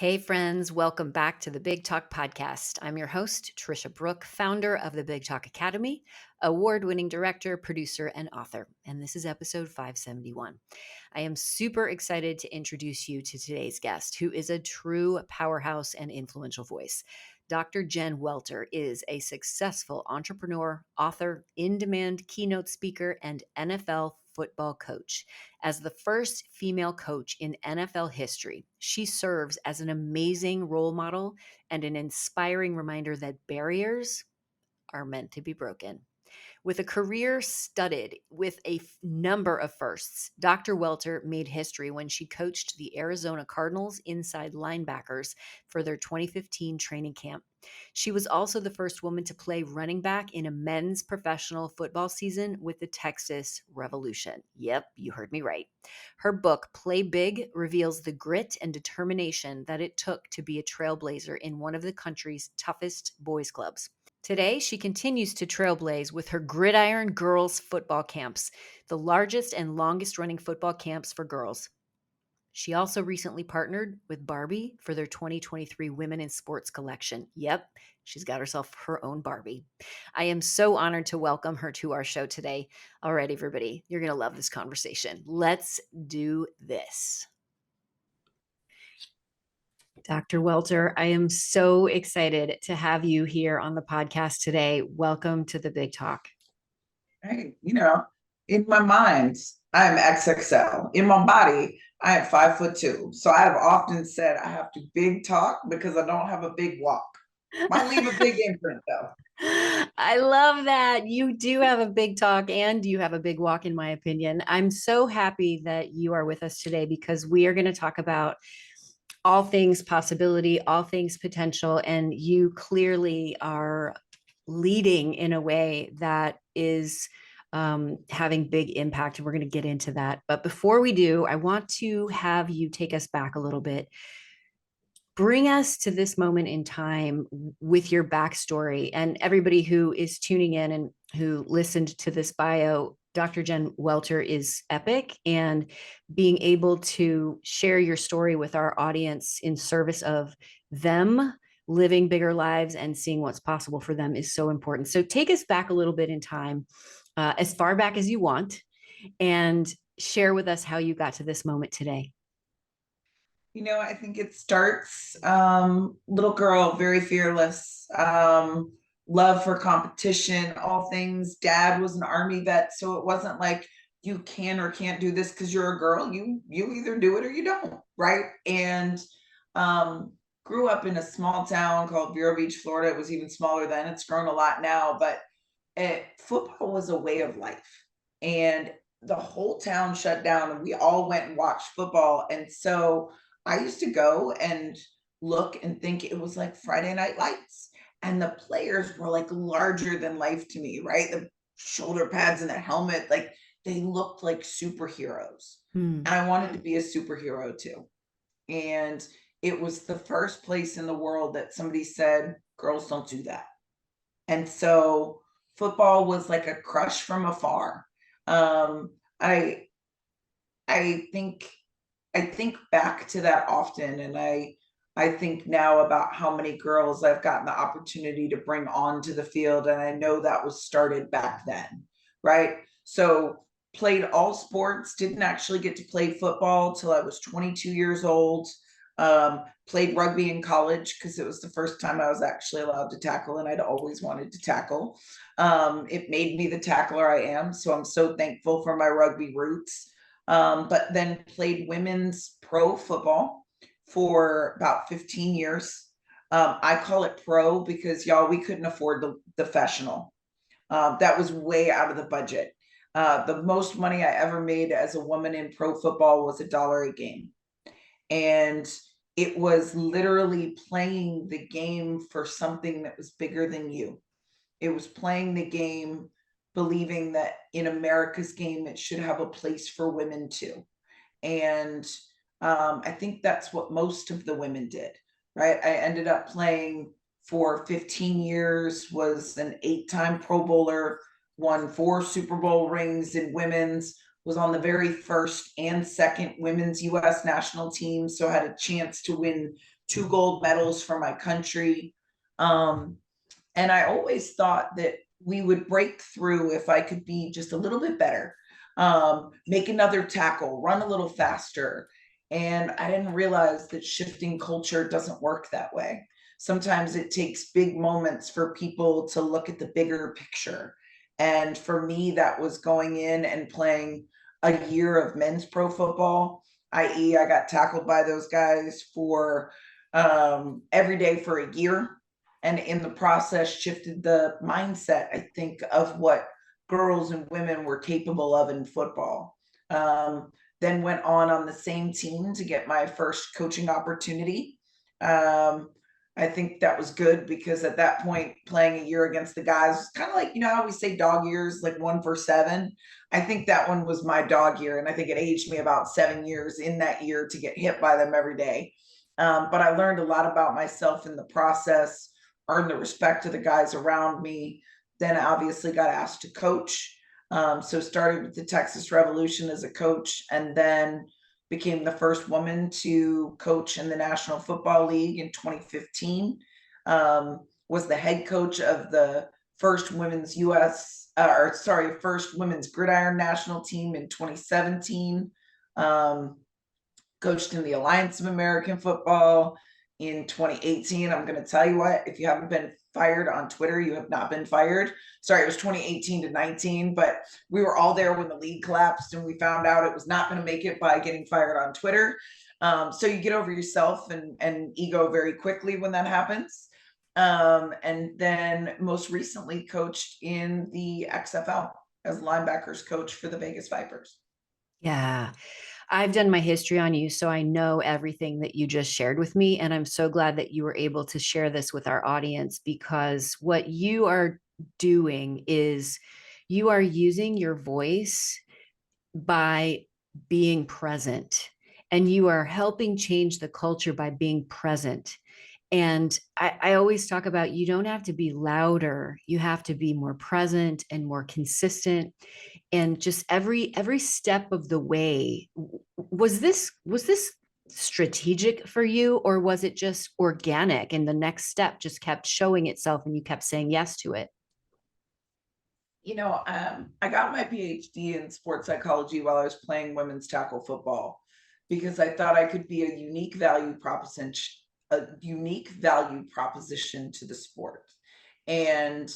Hey, friends, welcome back to the Big Talk Podcast. I'm your host, Tricia Brouk, founder of the Big Talk Academy, award winning director, producer, and author. And this is episode 571. I am super excited to introduce you to today's guest, who is a true powerhouse and influential voice. Dr. Jen Welter is a successful entrepreneur, author, in demand keynote speaker, and NFL football coach. As the first female coach in NFL history, she serves as an amazing role model and an inspiring reminder that barriers are meant to be broken. With a career studded with a number of firsts, Dr. Welter made history when she coached the Arizona Cardinals inside linebackers for their 2015 training camp. She was also the first woman to play running back in a men's professional football season with the Texas Revolution. Yep, you heard me right. Her book, Play Big, reveals the grit and determination that it took to be a trailblazer in one of the country's toughest boys' clubs. Today, she continues to trailblaze with her Grrridiron Girls football camps, the largest and longest running football camps for girls. She also recently partnered with Barbie for their 2023 Women in Sports collection. Yep, she's got herself her own Barbie. I am so honored to welcome her to our show today. All right, everybody, you're going to love this conversation. Let's do this. Dr. Welter, I am so excited to have you here on the podcast today. Welcome to the Big Talk. Hey, in my mind, I'm XXL. In my body, I am 5'2". So I have often said I have to big talk because I don't have a big walk. Might leave a big imprint though. I love that. You do have a big talk and you have a big walk, in my opinion. I'm so happy that you are with us today because we are going to talk about all things possibility, all things potential, and you clearly are leading in a way that is having big impact. And we're going to get into that. But before we do, I want to have you take us back a little bit. Bring us to this moment in time with your backstory. And everybody who is tuning in and who listened to this bio, Dr. Jen Welter is epic, and being able to share your story with our audience in service of them living bigger lives and seeing what's possible for them is so important. So take us back a little bit in time, as far back as you want, and share with us how you got to this moment today. I think it starts little girl, very fearless, love for competition, all things. Dad was an Army vet, so it wasn't like you can or can't do this because you're a girl. You either do it or you don't, right? And grew up in a small town called Vero Beach, Florida. It was even smaller then. It's grown a lot now, but football was a way of life. And the whole town shut down and we all went and watched football. And so I used to go and look and think it was like Friday Night Lights. And the players were like larger than life to me, right? The shoulder pads and the helmet, like they looked like superheroes. And I wanted to be a superhero too. And it was the first place in the world that somebody said, girls don't do that. And so football was like a crush from afar. I think back to that often, and I think now about how many girls I've gotten the opportunity to bring onto the field, and I know that was started back then, right? So played all sports, didn't actually get to play football till I was 22 years old. Played rugby in college because it was the first time I was actually allowed to tackle, and I'd always wanted to tackle. It made me the tackler I am, so I'm so thankful for my rugby roots. But then played women's pro football for about 15 years. I call it pro because y'all, we couldn't afford the professional. That was way out of the budget. The most money I ever made as a woman in pro football was $1 a game. And it was literally playing the game for something that was bigger than you. It was playing the game believing that in America's game, it should have a place for women too. And I think that's what most of the women did, right? I ended up playing for 15 years, was an 8-time Pro Bowler, won 4 Super Bowl rings in women's, was on the very first and second women's U.S. national team, so had a chance to win 2 gold medals for my country. And I always thought that we would break through if I could be just a little bit better, make another tackle, run a little faster. And I didn't realize that shifting culture doesn't work that way. Sometimes it takes big moments for people to look at the bigger picture. And for me, that was going in and playing a year of men's pro football, i.e., I got tackled by those guys for every day for a year, and in the process shifted the mindset, I think, of what girls and women were capable of in football. Then went on the same team to get my first coaching opportunity. I think that was good because at that point, playing a year against the guys was kind of like, you know how we say dog years, like 1 for 7. I think that one was my dog year, and I think it aged me about 7 years in that year to get hit by them every day. But I learned a lot about myself in the process, earned the respect of the guys around me. Then obviously got asked to coach. So started with the Texas Revolution as a coach, and then became the first woman to coach in the National Football League in 2015. Was the head coach of the first women's first women's Grrridiron national team in 2017. Coached in the Alliance of American Football in 2018. I'm going to tell you what, if you haven't been fired on Twitter, you have not been fired. Sorry, it was 2018 to 19, but we were all there when the league collapsed, and we found out it was not going to make it by getting fired on Twitter. So you get over yourself and ego very quickly when that happens. And then most recently coached in the XFL as linebackers coach for the Vegas Vipers. Yeah. I've done my history on you, so I know everything that you just shared with me. And I'm so glad that you were able to share this with our audience, because what you are doing is you are using your voice by being present, and you are helping change the culture by being present. And I always talk about, you don't have to be louder, you have to be more present and more consistent. And just every step of the way, was this strategic for you, or was it just organic and the next step just kept showing itself and you kept saying yes to it? I got my PhD in sports psychology while I was playing women's tackle football because I thought I could be a unique value proposition to the sport. And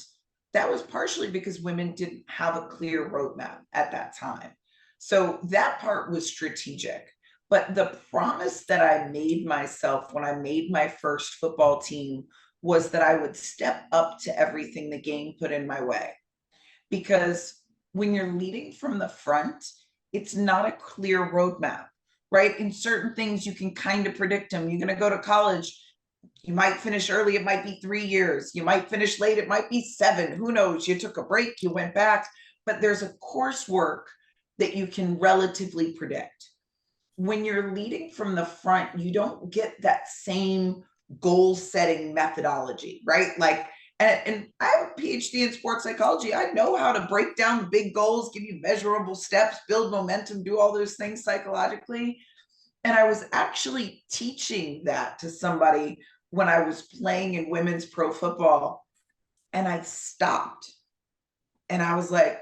that was partially because women didn't have a clear roadmap at that time. So that part was strategic. But the promise that I made myself when I made my first football team was that I would step up to everything the game put in my way, because when you're leading from the front, it's not a clear roadmap, right? In certain things, you can kind of predict them. You're going to go to college, you might finish early, it might be 3 years. You might finish late, it might be 7. Who knows? You took a break, you went back, but there's a coursework that you can relatively predict. When you're leading from the front, you don't get that same goal setting methodology, right? Like, and I have a PhD in sports psychology. I know how to break down the big goals, give you measurable steps, build momentum, do all those things psychologically. And I was actually teaching that to somebody when I was playing in women's pro football. And I stopped and I was like,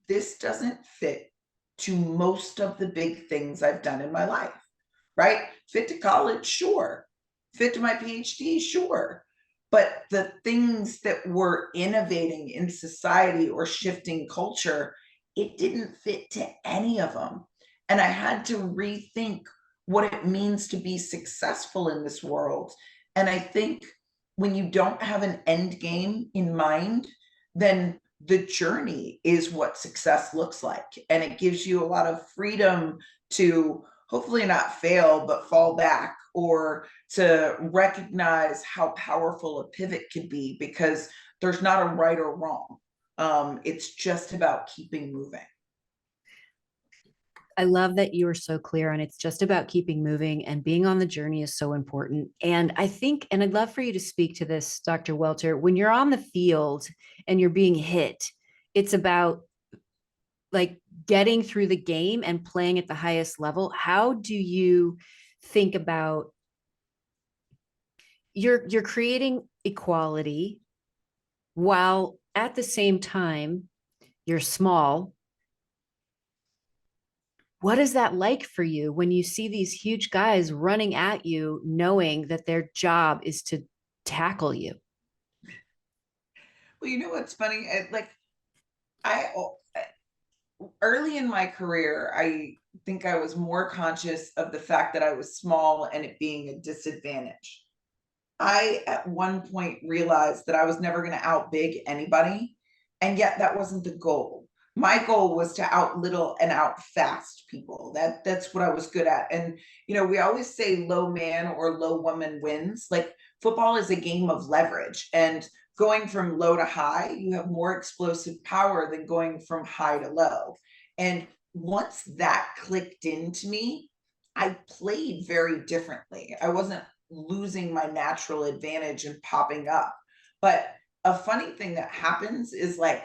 this doesn't fit to most of the big things I've done in my life, right? Fit to college, sure. Fit to my PhD, sure. But the things that were innovating in society or shifting culture, it didn't fit to any of them. And I had to rethink what it means to be successful in this world. And I think when you don't have an end game in mind, then the journey is what success looks like. And it gives you a lot of freedom to hopefully not fail, but fall back, or to recognize how powerful a pivot could be, because there's not a right or wrong. It's just about keeping moving. I love that you are so clear on, it's just about keeping moving, and being on the journey is so important. And I think, and I'd love for you to speak to this, Dr. Welter, when you're on the field and you're being hit, it's about like getting through the game and playing at the highest level. How do you think about you're creating equality while at the same time you're small. What is that like for you when you see these huge guys running at you, knowing that their job is to tackle you? Well, you know what's funny? I early in my career, I think I was more conscious of the fact that I was small and it being a disadvantage. I at one point realized that I was never going to outbig anybody, and yet that wasn't the goal. My goal was to out little and out fast people. That's what I was good at. And we always say low man or low woman wins. Like football is a game of leverage, and going from low to high, you have more explosive power than going from high to low. And once that clicked into me, I played very differently. I wasn't losing my natural advantage and popping up. But a funny thing that happens is like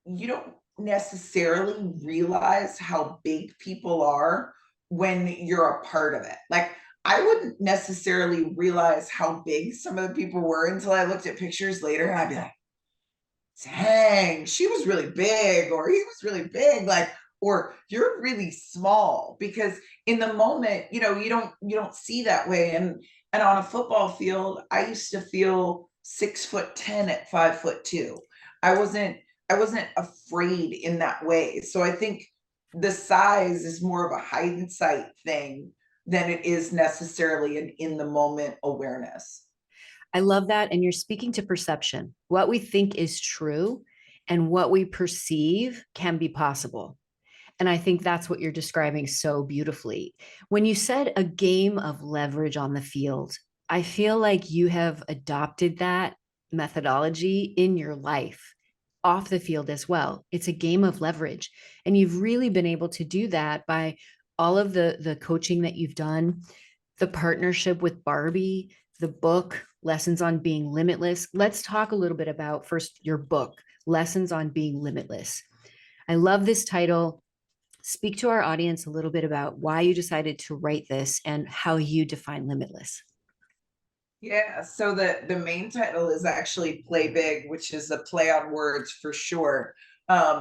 you don't necessarily realize how big people are when you're a part of it. Like I wouldn't necessarily realize how big some of the people were until I looked at pictures later and I'd be like, dang, she was really big or he was really big. Like, or you're really small, because in the moment, you don't see that way. And on a football field, I used to feel 6'10" at 5'2". I wasn't I wasn't afraid in that way. So I think the size is more of a hindsight thing than it is necessarily an in the moment awareness. I love that. And you're speaking to perception. What we think is true and what we perceive can be possible. And I think that's what you're describing so beautifully. When you said a game of leverage on the field, I feel like you have adopted that methodology in your life off the field as well. It's a game of leverage. And you've really been able to do that by all of the coaching that you've done, the partnership with Barbie, the book, Lessons on Being Limitless. Let's talk a little bit about first your book, Lessons on Being Limitless. I love this title. Speak to our audience a little bit about why you decided to write this and how you define limitless. Yeah, so the main title is actually Play Big, which is a play on words for sure.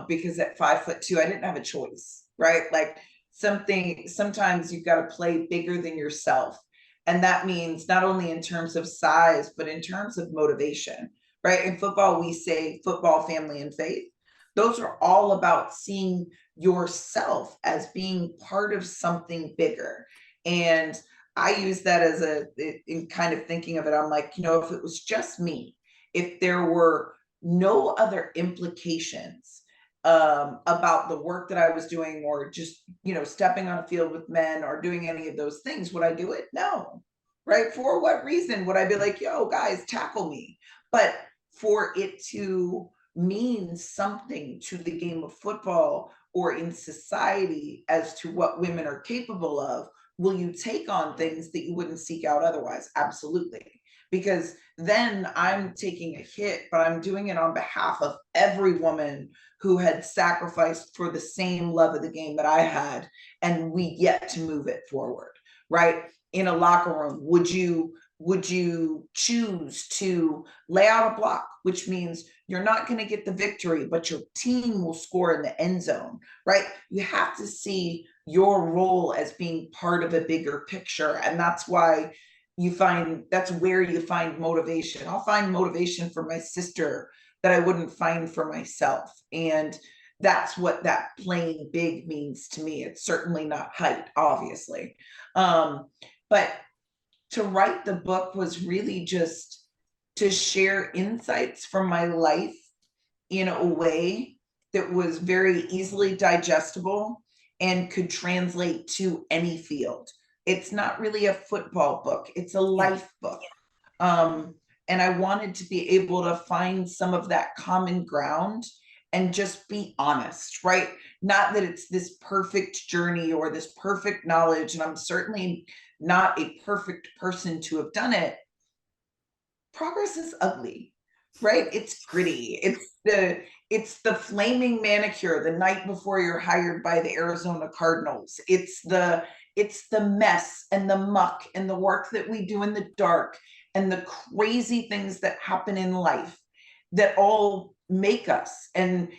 Because at 5'2", I didn't have a choice, right? Like sometimes you've got to play bigger than yourself. And that means not only in terms of size, but in terms of motivation, right? In football, we say football, family, and faith. Those are all about seeing yourself as being part of something bigger. And I use that as in kind of thinking of it, I'm like, if it was just me, if there were no other implications about the work that I was doing, or just, stepping on a field with men or doing any of those things, would I do it? No. Right. For what reason would I be like, yo, guys, tackle me? But for it to mean something to the game of football or in society as to what women are capable of, will you take on things that you wouldn't seek out otherwise? Absolutely. Because then I'm taking a hit, but I'm doing it on behalf of every woman who had sacrificed for the same love of the game that I had, and we get to move it forward, right? In a locker room, would you choose to lay out a block, which means you're not going to get the victory, but your team will score in the end zone, right? You have to see your role as being part of a bigger picture. And that's why that's where you find motivation. I'll find motivation for my sister that I wouldn't find for myself. And that's what that playing big means to me. It's certainly not height, obviously. But to write the book was really just to share insights from my life in a way that was very easily digestible and could translate to any field. It's not really a football book, it's a life book. And I wanted to be able to find some of that common ground and just be honest, right? Not that it's this perfect journey or this perfect knowledge, and I'm certainly not a perfect person to have done it. Progress is ugly, right? It's gritty. It's the flaming manicure the night before you're hired by the Arizona Cardinals. It's the mess and the muck and the work that we do in the dark and the crazy things that happen in life that all make us and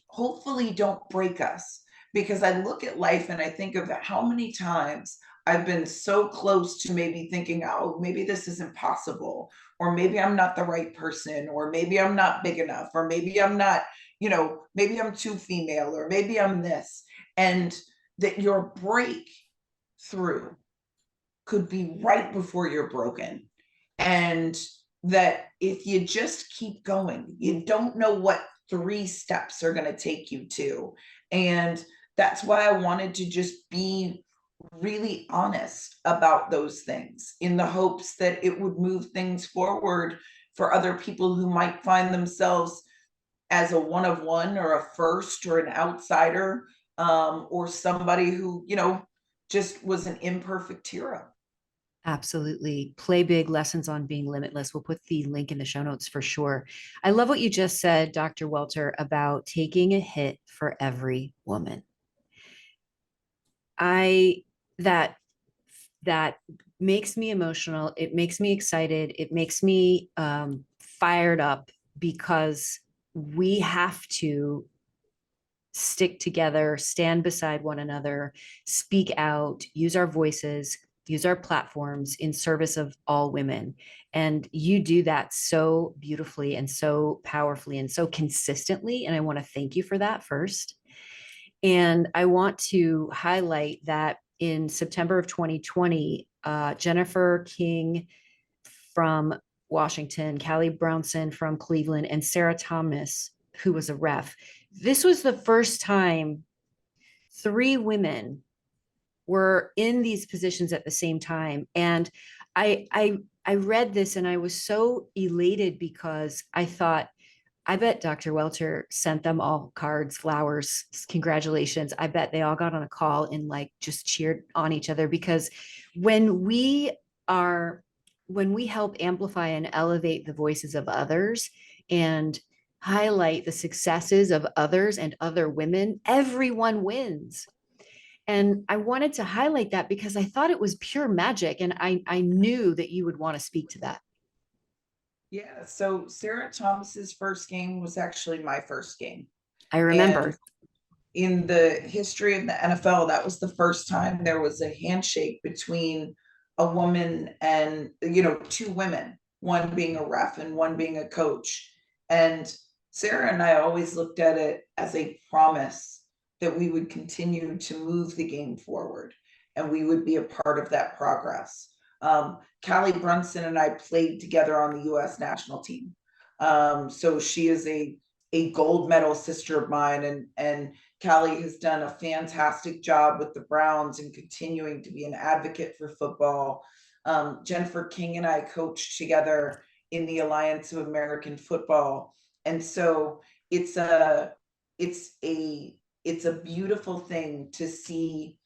hopefully don't break us. Because I look at life and I think of how many times I've been so close to maybe thinking, oh, maybe this isn't possible, or maybe I'm not the right person, or maybe I'm not big enough, or maybe I'm not, maybe I'm too female, or maybe I'm this. And that your breakthrough could be right before you're broken. And that if you just keep going, you don't know what 3 steps are going to take you to. And that's why I wanted to just be really honest about those things in the hopes that it would move things forward for other people who might find themselves as a one of one, or a first, or an outsider, or somebody who, just was an imperfect hero. Absolutely. Play big, lessons on being limitless. We'll put the link in the show notes for sure. I love what you just said, Dr. Welter, about taking a hit for every woman. I that that makes me emotional. It makes me excited. It makes me fired up, because we have to stick together, stand beside one another, speak out, use our voices, use our platforms in service of all women. And you do that so beautifully and so powerfully and so consistently. And I want to thank you for that first. And I want to highlight that in September of 2020, Jennifer King from Washington, Callie Brownson from Cleveland, and Sarah Thomas, who was a ref. This was the first time 3 women were in these positions at the same time. And I read this and I was so elated, because I thought, I bet Dr. Welter sent them all cards, flowers, congratulations. I bet they all got on a call and like just cheered on each other, because when we are when we help amplify and elevate the voices of others and highlight the successes of others and other women, everyone wins. And I wanted to highlight that because I thought it was pure magic. And I knew that you would want to speak to that. Yeah, so Sarah Thomas's first game was actually my first game. I And remember. in the history of the NFL, that was the first time there was a handshake between a woman and, 2 women, one being a ref and one being a coach. And Sarah and I always looked at it as a promise that we would continue to move the game forward and we would be a part of that progress. Callie Brunson and I played together on the US national team. So she is a gold medal sister of mine, and Callie has done a fantastic job with the Browns and continuing to be an advocate for football. Jennifer King and I coached together in the Alliance of American Football, and so it's a it's a it's a beautiful thing to see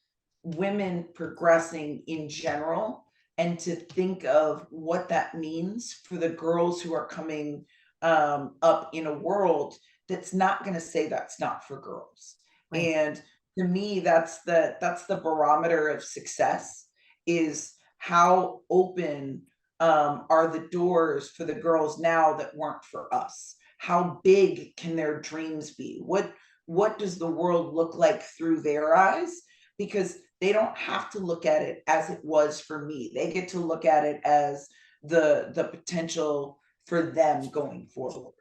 women progressing in general, and to think of what that means for the girls who are coming up in a world that's not going to say that's not for girls. Right. And to me, that's the barometer of success, is how open are the doors for the girls now that weren't for us. How big can their dreams be? What does the world look like through their eyes? Because they don't have to look at it as it was for me. They get to look at it as the potential for them going forward.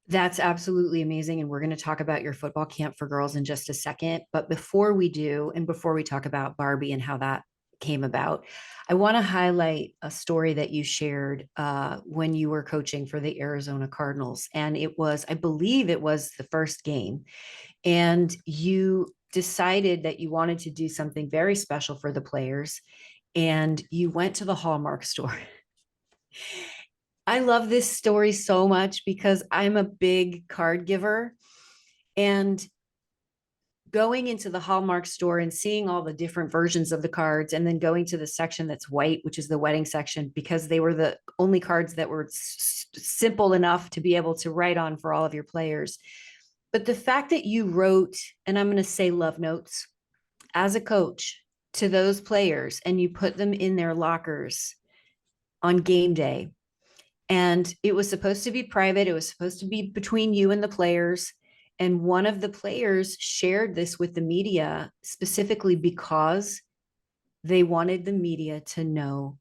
That's absolutely amazing. And we're going to talk about your football camp for girls in just a second. But before we do, and before we talk about Barbie and how that came about, I want to highlight a story that you shared when you were coaching for the Arizona Cardinals. And it was, I believe it was the first game. And you decided that you wanted to do something very special for the players. And you went to the Hallmark store. I love this story so much because I'm a big card giver, and going into the Hallmark store and seeing all the different versions of the cards, and then going to the section that's white, which is the wedding section, because they were the only cards that were simple enough to be able to write on for all of your players. But the fact that you wrote, and I'm going to say love notes as a coach to those players, and you put them in their lockers, on game day. And it was supposed to be private. It was supposed to be between you and the players. And one of the players shared this with the media specifically because they wanted the media to know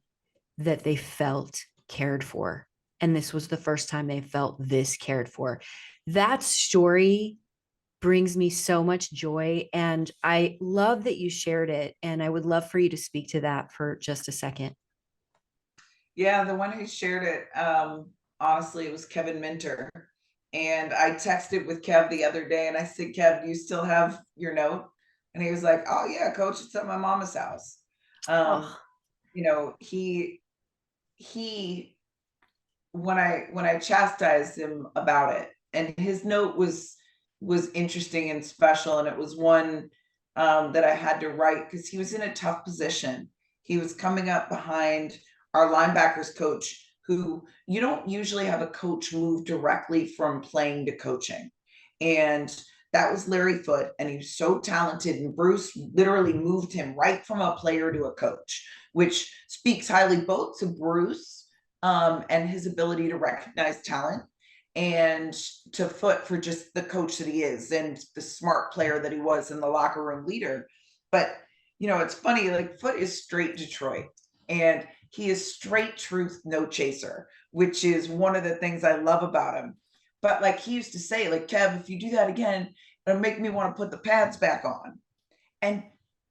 that they felt cared for. And this was the first time they felt this cared for. That story brings me so much joy. And I love that you shared it. And I would love for you to speak to that for just a second. Yeah, the one who shared it, honestly, it was Kevin Minter. And I texted with Kev the other day and I said, Kev, do you still have your note? And he was like, oh yeah, coach, it's at my mama's house. Oh, You know, he when I chastised him about it, and his note was interesting and special, and it was one that I had to write because he was in a tough position. He was coming up behind our linebackers coach, who you don't usually have a coach move directly from playing to coaching, and that was Larry Foote, and he was so talented. And Bruce literally moved him right from a player to a coach, which speaks highly both to Bruce and his ability to recognize talent, and to Foote for just the coach that he is and the smart player that he was and the locker room leader. But you know, it's funny, like Foote is straight Detroit, and he is straight truth, no chaser, which is one of the things I love about him. But like he used to say, like, Kev, if you do that again, it'll make me want to put the pads back on. And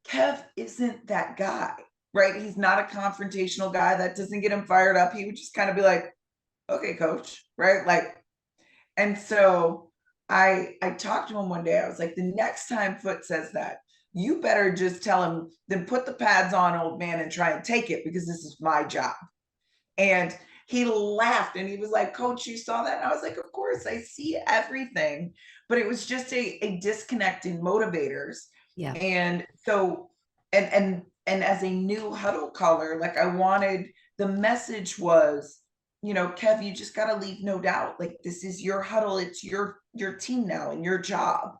Kev isn't that guy, right? He's not a confrontational guy. That doesn't get him fired up. He would just kind of be like, okay, coach, right? Like, and so I talked to him one day. I was like, the next time Foote says that, you better just tell him, then put the pads on, old man, and try and take it, because this is my job. And he laughed and he was like, coach, you saw that? And I was like, of course, I see everything. But it was just a disconnect in motivators. yeah. And so, and as a new huddle caller, like, I wanted, the message was, you know, Kev, you just got to leave no doubt. Like, this is your huddle. It's your team now and your job.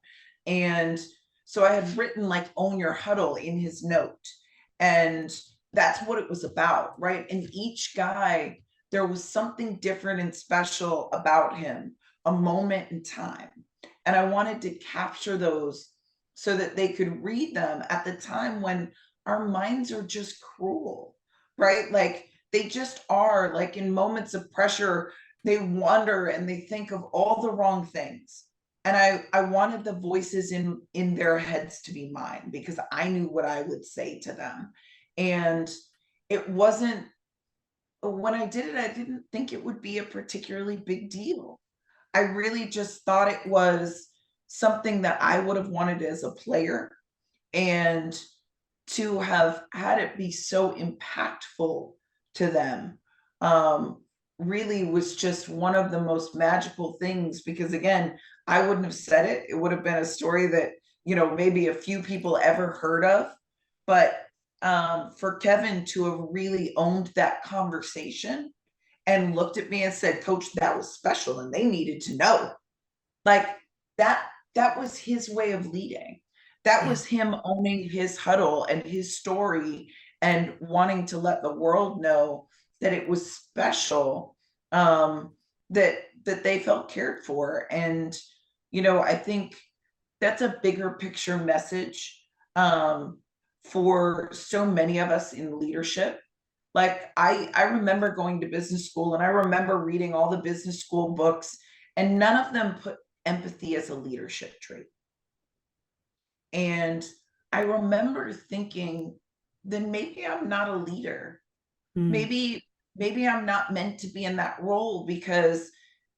And so I had written like own your huddle in his note. And that's what it was about, right? And each guy, there was something different and special about him, a moment in time. And I wanted to capture those so that they could read them at the time when our minds are just cruel, right? Like, they just are, like, in moments of pressure, they wonder and they think of all the wrong things. And I wanted the voices in their heads to be mine, because I knew what I would say to them. And it wasn't, when I did it, I didn't think it would be a particularly big deal. I really just thought it was something that I would have wanted as a player, and to have had it be so impactful to them, really was just one of the most magical things, because again, I wouldn't have said it. It would have been a story that, you know, maybe a few people ever heard of. But for Kevin to have really owned that conversation and looked at me and said, coach, that was special and they needed to know, like, that that was his way of leading. That Yeah. was him owning his huddle and his story, and wanting to let the world know that it was special, that they felt cared for. And you know, I think that's a bigger picture message, for so many of us in leadership. Like, I remember going to business school, and I remember reading all the business school books, and none of them put empathy as a leadership trait. And I remember thinking, then maybe I'm not a leader. Mm. Maybe I'm not meant to be in that role, because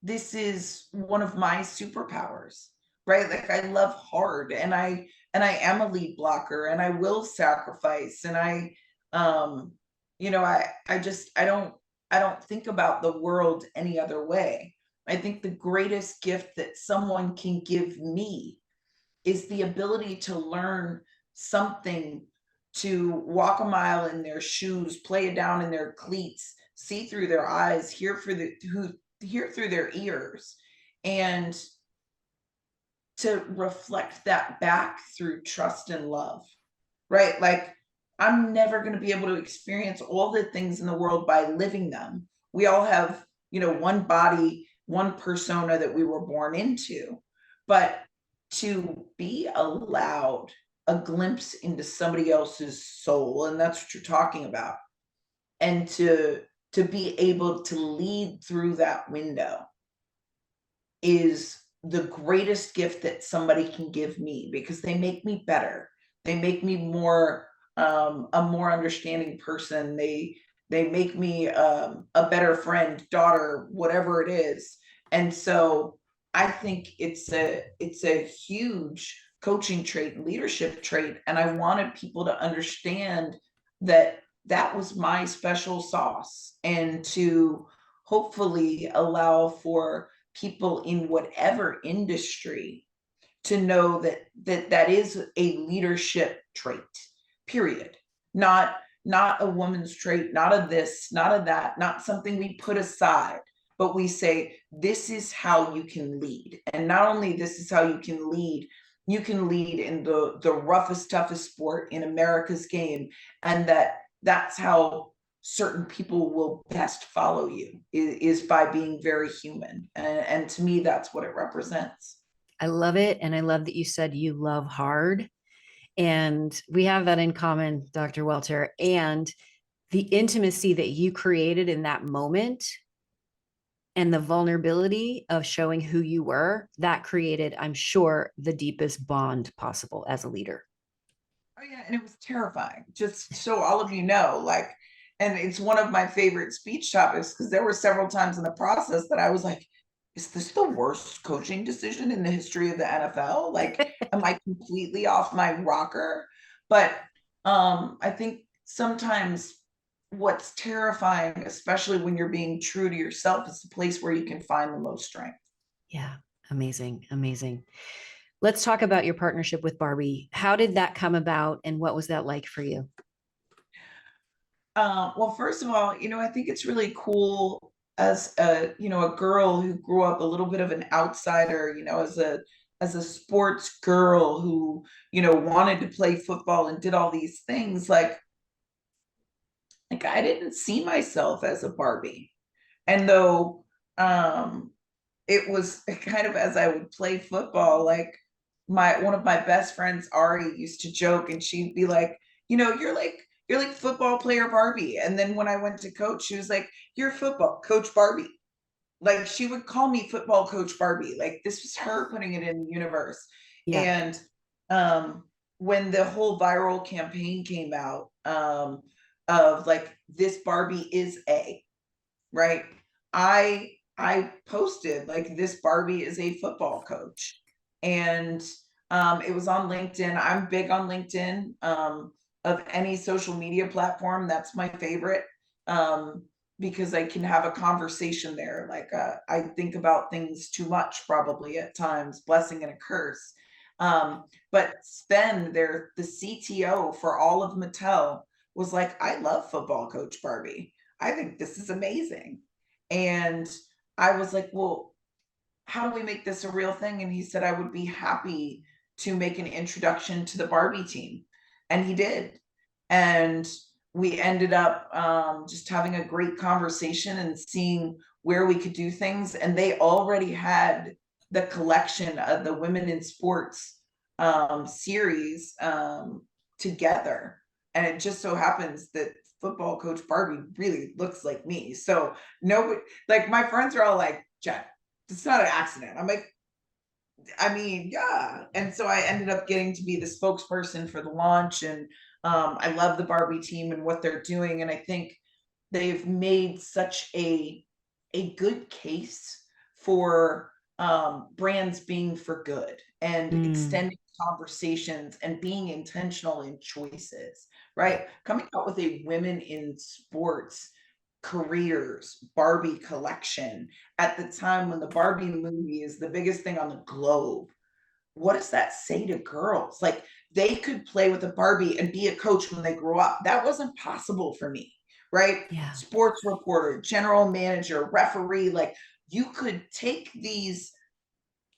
this is one of my superpowers, right? Like, I love hard, and I am a lead blocker, and I will sacrifice, and um you know, I just I don't think about the world any other way. I think the greatest gift that someone can give me is the ability to learn something, to walk a mile in their shoes, play it down in their cleats, see through their eyes, hear through their ears, and to reflect that back through trust and love, right? Like, I'm never going to be able to experience all the things in the world by living them. We all have, one body, one persona that we were born into. But to be allowed a glimpse into somebody else's soul, and that's what you're talking about, and to be able to lead through that window is the greatest gift that somebody can give me, because they make me better. They make me more a more understanding person. They make me a better friend, daughter, whatever it is. And so I think it's a huge coaching trait, leadership trait, and I wanted people to understand that that was my special sauce, and to hopefully allow for people in whatever industry to know that is a leadership trait, period. Not a woman's trait, not a this, not a that, not something we put aside, but we say this is how you can lead. And not only this is how you can lead in the roughest, toughest sport in America's game, and that's how certain people will best follow you, is by being very human. And to me, that's what it represents. I love it. And I love that you said you love hard. And we have that in common, Dr. Welter. And the intimacy that you created in that moment and the vulnerability of showing who you were, that created, I'm sure, the deepest bond possible as a leader. Oh yeah, and it was terrifying. Just so all of you know, like, and it's one of my favorite speech topics, because there were several times in the process that I was like, is this the worst coaching decision in the history of the NFL? Like, am I completely off my rocker? But I think sometimes what's terrifying, especially when you're being true to yourself, is the place where you can find the most strength. Yeah, amazing, amazing. Let's talk about your partnership with Barbie. How did that come about and what was that like for you? Well, first of all, I think it's really cool as a girl who grew up a little bit of an outsider, as a sports girl who, wanted to play football and did all these things. Like I didn't see myself as a Barbie. And though it was kind of, as I would play football, like my one of my best friends, Ari, used to joke, and she'd be like, you're like football player Barbie. And then when I went to coach, she was like, you're football coach Barbie. Like she would call me football coach Barbie. Like this was her putting it in the universe. Yeah. And when the whole viral campaign came out, of like, this Barbie is a, right? I posted like, this Barbie is a football coach. And it was on LinkedIn. I'm big on LinkedIn. Of any social media platform, that's my favorite. Because I can have a conversation there. Like I think about things too much, probably at times, blessing and a curse. But Sven, the CTO for all of Mattel, was like, I love football coach Barbie. I think this is amazing. And I was like, well, how do we make this a real thing? And he said, I would be happy to make an introduction to the Barbie team. And he did. And we ended up just having a great conversation and seeing where we could do things. And they already had the collection of the Women in Sports series together. And it just so happens that football coach Barbie really looks like me. So nobody, like my friends are all like, Jen, it's not an accident. I'm like, I mean, yeah. And so I ended up getting to be the spokesperson for the launch. And I love the Barbie team and what they're doing. And I think they've made such a good case for brands being for good and extending conversations and being intentional in choices, right? Coming out with a women in sports careers Barbie collection at the time when the Barbie movie is the biggest thing on the globe. What does that say to girls? Like they could play with a Barbie and be a coach when they grow up. That wasn't possible for me, right? Yeah. Sports reporter, general manager, referee, like you could take these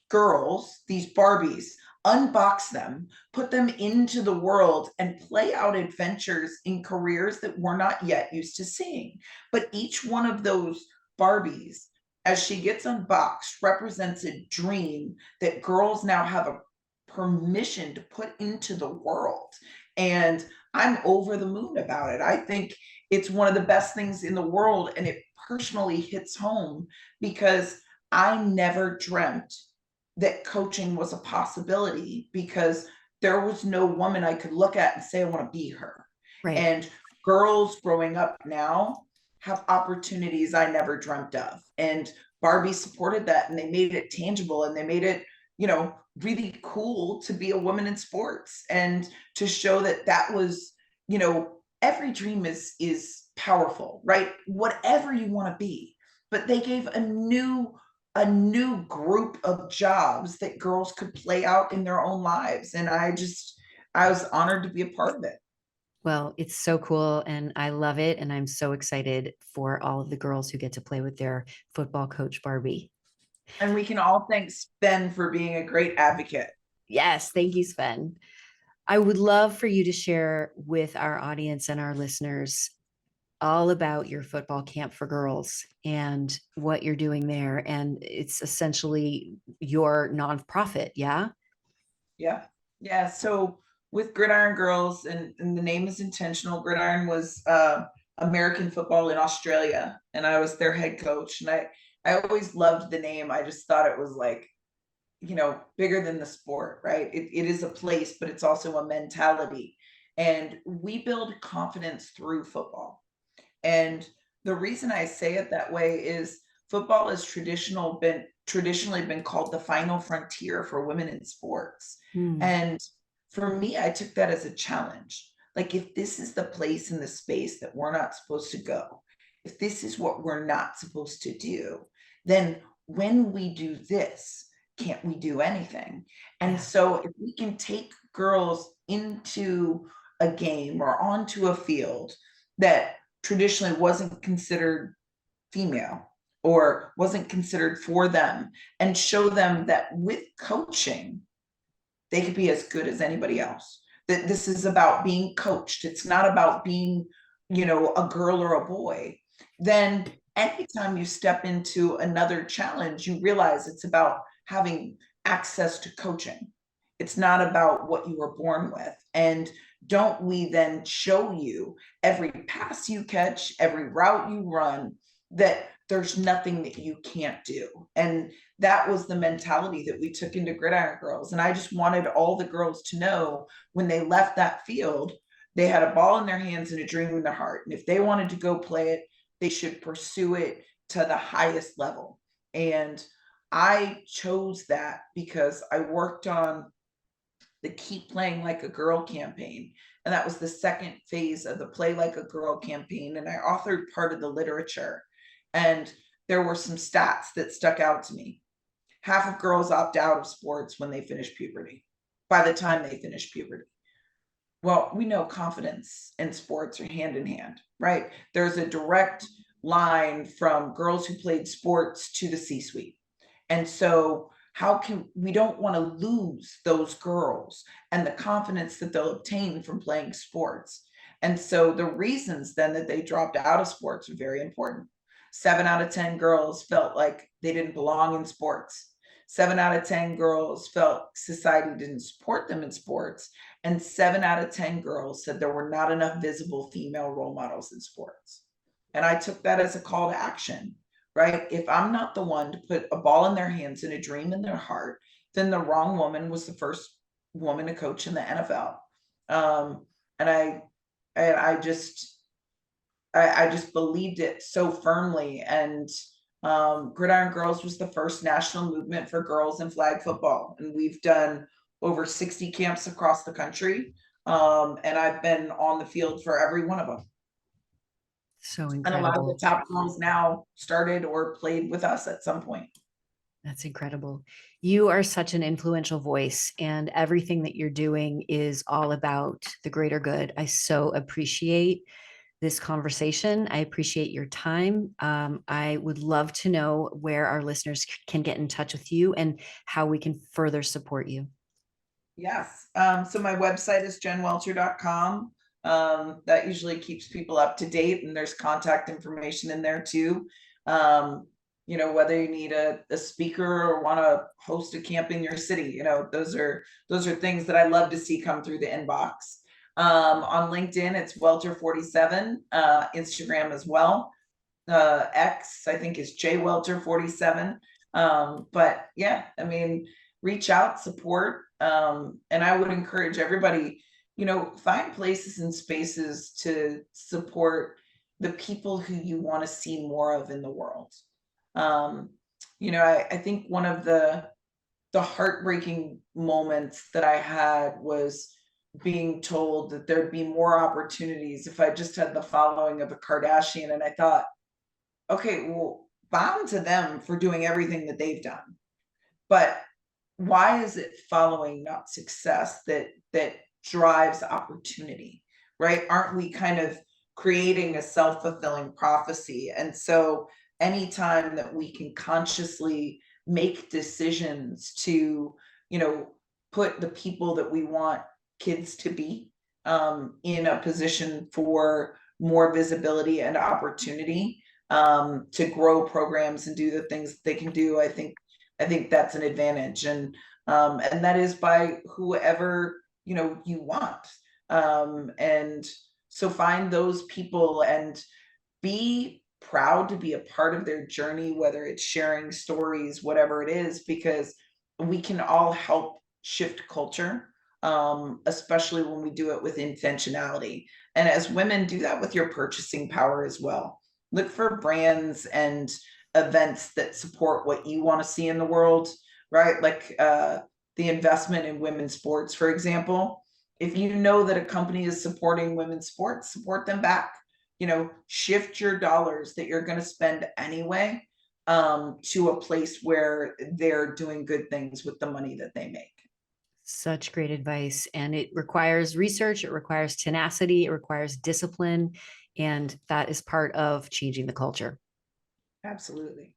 girls, these Barbies, unbox them, put them into the world, and play out adventures in careers that we're not yet used to seeing. But each one of those Barbies, as she gets unboxed, represents a dream that girls now have a permission to put into the world. And I'm over the moon about it. I think it's one of the best things in the world. And it personally hits home because I never dreamt that coaching was a possibility because there was no woman I could look at and say, I want to be her. Right. And girls growing up now have opportunities I never dreamt of. And Barbie supported that and they made it tangible and they made it, really cool to be a woman in sports and to show that that was, every dream is powerful, right? Whatever you want to be. But they gave a new group of jobs that girls could play out in their own lives. And I was honored to be a part of it. Well, it's so cool and I love it. And I'm so excited for all of the girls who get to play with their football coach, Barbie. And we can all thank Ben for being a great advocate. Yes. Thank you, Sven. I would love for you to share with our audience and our listeners all about your football camp for girls and what you're doing there. And it's essentially your nonprofit. Yeah. Yeah. Yeah. So with Grrridiron Girls, and the name is intentional, Grrridiron was American football in Australia, and I was their head coach. And I always loved the name. I just thought it was like, bigger than the sport, right? It is a place, but it's also a mentality. And we build confidence through football. And the reason I say it that way is football has traditionally been called the final frontier for women in sports. Hmm. And for me, I took that as a challenge. Like, if this is the place in the space that we're not supposed to go, if this is what we're not supposed to do, then when we do this, can't we do anything? And Yeah. so if we can take girls into a game or onto a field that traditionally wasn't considered female or wasn't considered for them, and show them that with coaching they could be as good as anybody else, that this is about being coached, it's not about being, a girl or a boy. Then anytime you step into another challenge, you realize it's about having access to coaching. It's not about what you were born with. And don't we then show you every pass you catch, every route you run, that there's nothing that you can't do? And that was the mentality that we took into Grrridiron Girls. And I just wanted all the girls to know when they left that field, they had a ball in their hands and a dream in their heart. And if they wanted to go play it, they should pursue it to the highest level. And I chose that because I worked on the Keep Playing Like a Girl campaign. And that was the second phase of the Play Like a Girl campaign. And I authored part of the literature. And there were some stats that stuck out to me. Half of girls opt out of sports when they finish puberty, by the time they finish puberty. Well, we know confidence and sports are hand in hand, right? There's a direct line from girls who played sports to the C-suite. And so how can we don't want to lose those girls and the confidence that they'll obtain from playing sports. And so the reasons then that they dropped out of sports are very important. 7 out of 10 girls felt like they didn't belong in sports. 7 out of 10 girls felt society didn't support them in sports. And 7 out of 10 girls said there were not enough visible female role models in sports. And I took that as a call to action, right? If I'm not the one to put a ball in their hands and a dream in their heart, then the wrong woman was the first woman to coach in the NFL. And I just believed it so firmly. And Grrridiron Girls was the first national movement for girls in flag football. And we've done over 60 camps across the country. And I've been on the field for every one of them. So And a lot of incredible. the top girls now started or played with us at some point. That's incredible. You are such an influential voice, and everything that you're doing is all about the greater good. I so appreciate this conversation. I appreciate your time. I would love to know where our listeners can get in touch with you and how we can further support you. Yes. So my website is jenwelter.com. That usually keeps people up to date, and there's contact information in there too. Um, whether you need a speaker or want to host a camp in your city, those are things that I love to see come through the inbox. On LinkedIn, it's Welter47, Instagram as well. X, I think, is jwelter47. But yeah, I mean, reach out, support. And I would encourage everybody, find places and spaces to support the people who you want to see more of in the world. Um, I think one of the heartbreaking moments that I had was being told that there'd be more opportunities if I just had the following of a Kardashian. And I thought, okay, well, bound to them for doing everything that they've done. But why is it following, not success, that drives opportunity, right? Aren't we kind of creating a self-fulfilling prophecy? And so anytime that we can consciously make decisions to, put the people that we want kids to be in a position for more visibility and opportunity, to grow programs and do the things that they can do, I think that's an advantage, and that is by whoever you want, and so find those people and be proud to be a part of their journey, whether it's sharing stories, whatever it is, because we can all help shift culture, especially when we do it with intentionality. And as women, do that with your purchasing power as well. Look for brands and events that support what you want to see in the world, right? Like the investment in women's sports, for example. If you know that a company is supporting women's sports, support them back. Shift your dollars that you're going to spend anyway, to a place where they're doing good things with the money that they make. Such great advice. And it requires research, it requires tenacity, it requires discipline. And that is part of changing the culture. Absolutely.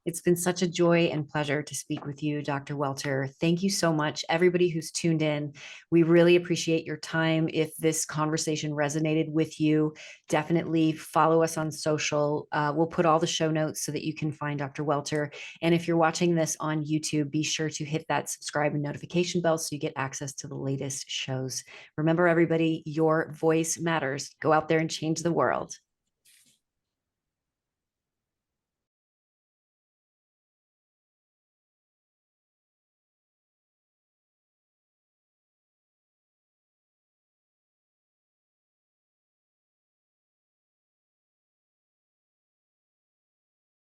It's been such a joy and pleasure to speak with you, Dr. Welter. Thank you so much, everybody who's tuned in. We really appreciate your time. If this conversation resonated with you, definitely follow us on social. We'll put all the show notes so that you can find Dr. Welter. And if you're watching this on YouTube, be sure to hit that subscribe and notification bell so you get access to the latest shows. Remember, everybody, your voice matters. Go out there and change the world.